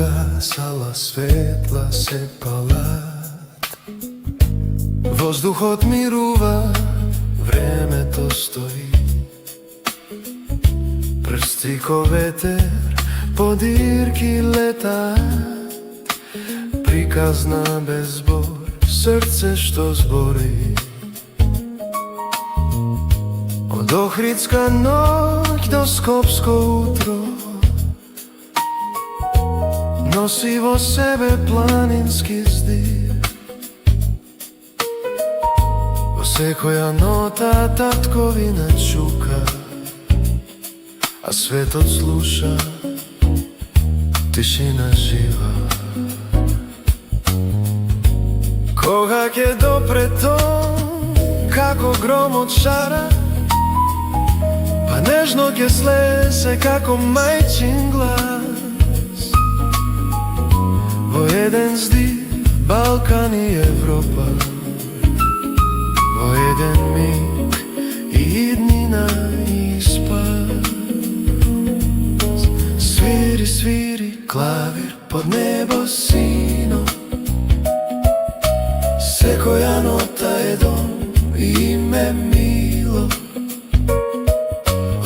гасала, светла се палат. Воздухот мирува, времето стои. Прсти ко ветер, подирки летаат. Приказна без збор, срце што збори. Од Охридска ноќ до Скопско утро носи во себе планински здир. Во секоја нота татковина чука, а светот слуша тишина жива. Кога ќе допре тон, како громот шара, па нежно ќе слезе како мајчин глас. Во еден здив Балкан и Европа, во еден миг и иднина и спас. Свири, свири клавир под небо сино, секоја нота е дом и име мило.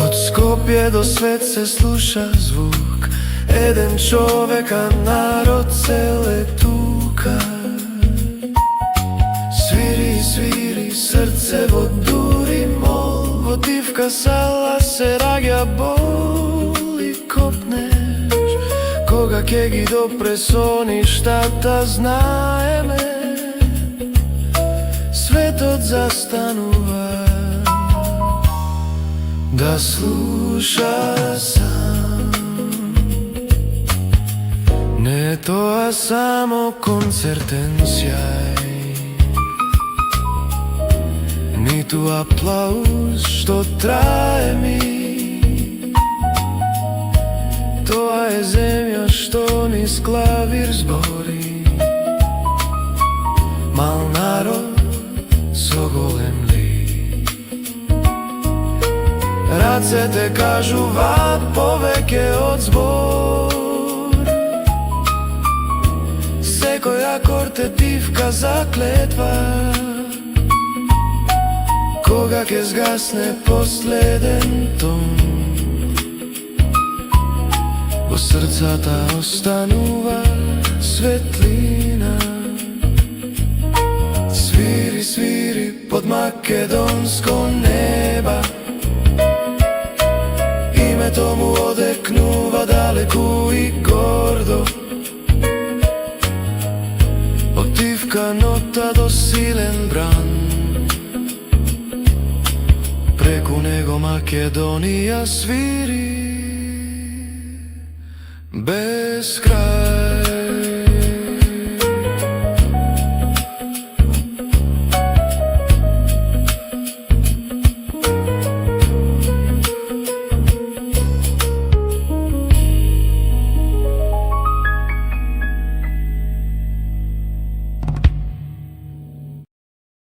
Од Скопје до свет се слуша звук, еден човек, а народ цел е тука. Свири, свири срце во дури мол, во дивка сала се раѓа бол и копнеш. Кога ќе ги допре соништата, знаеме, светот застанува да слуша сам. Не тоа само концертен сјај, ниту аплауз што трае ми. Тоа е земја што низ клавир збори, мал народ со голем лик. Рацете кажуваат повеќе од збор, секој акорд е дивка заклетва. Кога ќе згасне последен тон, во срцата останува светлина. Свири, свири под македонско неба, името му одекнува далеку и гордо. Од дивка нота до силен бран, преку него Македонија свири без крај.